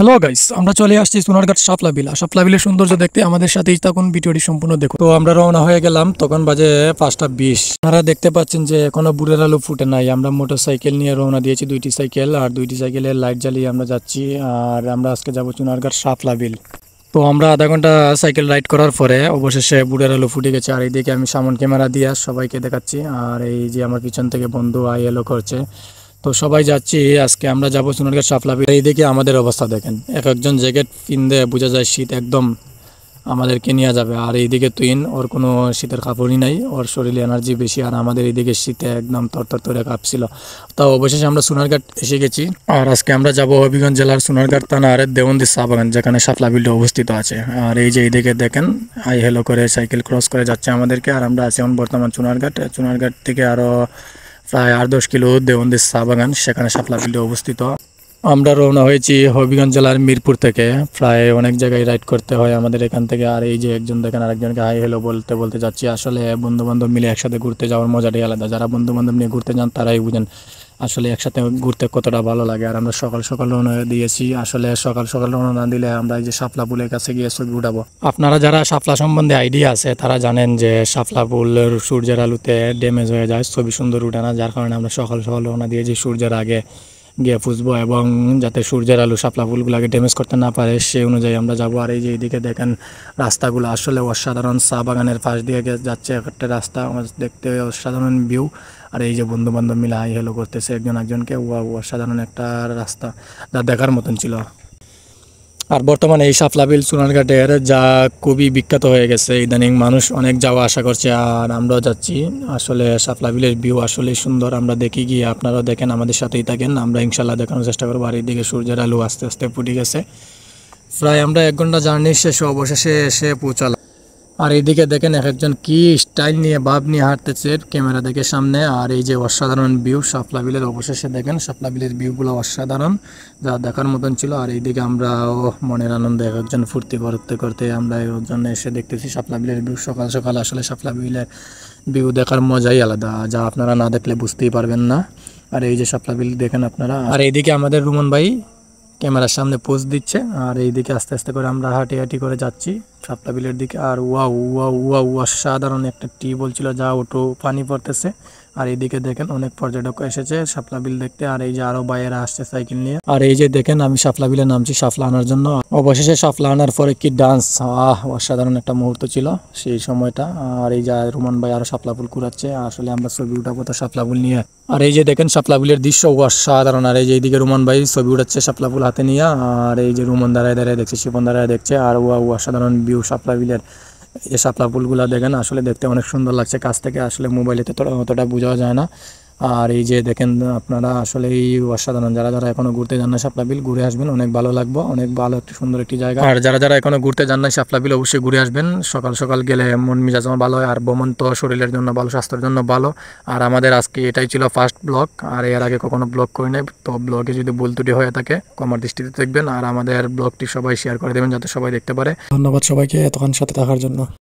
Hello guys, আমরা চলে আসছি সোনারঘাট শাপলা বিল। শাপলা বিলের সৌন্দর্য দেখতে আমাদের সাথেই থাকুন, ভিডিওটি সম্পূর্ণ দেখুন। তো আমরা রওনা হয়ে গেলাম, তখন বাজে 5:20। আপনারা দেখতে পাচ্ছেন যে এখনো বুড়ের আলো ফুটে নাই। আমরা মোটরসাইকেল নিয়ে রওনা দিয়েছি, দুইটি সাইকেল, আর দুইটি সাইকেলের লাইট জ্বালিয়ে আমরা যাচ্ছি। আর আমরা আজকে যাবো সোনারঘাট শাপলা বিল। তো আমরা আধা ঘন্টা সাইকেল রাইড করার পরে অবশেষে বুড়ের আলো ফুটে গেছে। আর এইদিকে আমি সামন ক্যামেরা দিয়ে সবাইকে দেখাচ্ছি, আর এই যে আমার পিছন থেকে বন্ধু আই এলো করছে। তো সবাই যাচ্ছি, আজকে আমরা যাবো সোনারঘাট শাপলা বিল। এইদিকে আমাদের অবস্থা দেখেন, এক একজন জ্যাকেট পিনলে বোঝা যায় শীত একদম আমাদেরকে নিয়ে যাবে। আর এইদিকে তুইন, ওর কোনো শীতের কাপড়ই নাই, ওর শরীরে এনার্জি বেশি। আর আমাদের এইদিকে শীতে একদম তরতর করে কাঁপছিল। তাও অবশেষে আমরা সোনারঘাট এসে গেছি। আর আজকে আমরা যাব হবিগঞ্জ জেলার সোনারঘাট থানার দেওবন্দি চা বাগান, যেখানে শাপলা বিলটা অবস্থিত আছে। আর এই যে এইদিকে দেখেন হাই হেলো করে সাইকেল ক্রস করে যাচ্ছে আমাদেরকে। আর আমরা আছি এখন বর্তমান সোনারঘাট থেকে আরও প্রায় 8-10 কিলো দেওবন্দি চা বাগান, সেখানে শাপলা বিলটা অবস্থিত। আমরা রওনা হয়েছি হবিগঞ্জ জেলার মিরপুর থেকে। প্রায় অনেক জায়গায় রাইড করতে হয় আমাদের এখান থেকে। আর এই যে একজন দেখেন আরেকজনকে হাই হেলো বলতে বলতে যাচ্ছি। আসলে বন্ধু বান্ধব মিলে একসাথে ঘুরতে যাওয়ার মজাটাই আলাদা। যারা বন্ধু বান্ধব নিয়ে ঘুরতে যান তারাই বুঝেন আসলে একসাথে ঘুরতে কতটা ভালো লাগে। আর আমরা সকাল সকাল রওনা দিয়েছি। আসলে সকাল সকাল রওনা না দিলে আমরা এই যে শাপলা পুলের কাছে গিয়ে ছবি উঠাবো। আপনারা যারা শাপলা সম্বন্ধে আইডিয়া আছে তারা জানেন যে শাপলা পুলের সূর্যের আলোতে ড্যামেজ হয়ে যায়, ছবি সুন্দর উঠে না। যার কারণে আমরা সকাল সকাল রওনা দিয়েছি সূর্যের আগে গিয়ে পুষবো, এবং যাতে সূর্যের আলো শাপলা ফুলগুলোকে ড্যামেজ করতে না পারে সেই অনুযায়ী আমরা যাবো। আর এই যে এইদিকে দেখেন রাস্তাগুলো আসলে অসাধারণ, চা বাগানের পাশ দিয়ে যাচ্ছে একটা রাস্তা, দেখতে অসাধারণ ভিউ। আর এই যে বন্ধু বান্ধব মিলে হাই হেলো করতেছে একজন একজনকে, অসাধারণ একটা রাস্তা যা দেখার মতন ছিল। আর বর্তমানে এই শাপলা বিল সোনারঘাটের যা খুবই বিখ্যাত হয়ে গেছে, ইদানিং মানুষ অনেক যাওয়া আশা করছে। আর আমরাও যাচ্ছি। আসলে শাপলা বিলের ভিউ আসলেই সুন্দর, আমরা দেখি গিয়ে, আপনারাও দেখেন, আমাদের সাথেই থাকেন, আমরা ইনশাল্লাহ দেখানোর চেষ্টা করবো। আর এইদিকে সূর্যের আলো আস্তে আস্তে ফুটে গেছে। প্রায় আমরা 1 ঘন্টা জার্নি শেষে অবশেষে এসে পৌঁছালাম। আর এইদিকে দেখেন এক একজন কি স্টাইল নিয়ে ভাব নিয়ে হাঁটতেছে ক্যামেরা দেখে সামনে। আর এই যে অসাধারণ ভিউ শাপলা বিলের, অবশেষে দেখেন শাপলা বিলের ভিউগুলো অসাধারণ, যা দেখার মতন ছিল। আর এইদিকে আমরাও মনের আনন্দে এক একজন ফুর্তি করতে করতে আমরা ওর জন্য এসে দেখতেছি শাপলা বিলের ভিউ। সকাল সকাল আসলে শাপলা বিলের ভিউ দেখার মজাই আলাদা, যা আপনারা না দেখলে বুঝতেই পারবেন না। আর এই যে শাপলা বিল দেখেন আপনারা। আর এইদিকে আমাদের রুমন ভাই ক্যামেরার সামনে পোজ দিচ্ছে। আর এইদিকে আস্তে আস্তে করে আমরা হাঁটি হাঁটি করে যাচ্ছি শাপলা বিলের দিকে। আর ওয়াও ওয়াও ওয়াও, অসাধারণ একটা টিউবওয়েল ছিল যা ওটো পানি পড়তেছে। আর এইদিকে দেখেন অনেক পর্যটক এসেছে শাপলা বিল দেখতে। আর এই যে আরো বাইরে আসছে সাইকেল নিয়ে। আর এই যে দেখেন আমি শাপলা বিলে নামছি শাপলা আনার জন্য। অবশেষে শাপলা আনার পরে কি ডান্স, অসাধারণ একটা মুহূর্ত ছিল সেই সময়টা। আর এই যে রুমান ভাই আরো শাপলা ফুল কুড়াচ্ছে, আসলে আমরা ছবি উঠাবো তো শাপলা ফুল নিয়ে। আর এই যে দেখেন শাপলা বিলের দৃশ্য অসাধারণ। আর এই যে এইদিকে রুমান ভাই ছবি উঠাচ্ছে শাপলা ফুল হাতে নিয়ে। আর এই যে রুমান দাঁড়ায় দাঁড়ায় দেখছে, শিপন দাঁড়ায় দেখছে। আর অসাধারণ ভিউ শাপলা বিলের। এই যে শাপলা ফুলগুলা দেখেন, আসলে দেখতে অনেক সুন্দর লাগছে কাছ থেকে, আসলে মোবাইলে তো অতটা বোঝা যায় না। আর এই যে দেখেন আপনারা, আসলে এই অসাধারণ। যারা যারা এখনো ঘুরতে যান না শাপলা বিল, ঘুরে আসবেন, অনেক ভালো লাগবে, অনেক ভালো একটি সুন্দর একটি জায়গা। আর যারা যারা এখনো ঘুরতে যান না শাপলা বিল, অবশ্যই ঘুরে আসবেন। সকাল সকাল গেলে মন মেজাজ ভালো হয়। আর ভ্রমণ তো শরীরের জন্য ভালো, স্বাস্থ্যের জন্য ভালো। আর আমাদের আজকে এটাই ছিল ফার্স্ট ব্লগ, আর এর আগে কখনো ব্লগ করি নাই। তো ব্লগে যদি ভুল ত্রুটি হয়ে থাকে ক্ষমার দৃষ্টিতে দেখবেন। আর আমাদের ব্লগটি সবাই শেয়ার করে দেবেন যাতে সবাই দেখতে পারে। ধন্যবাদ সবাইকে এতক্ষণ সাথে থাকার জন্য।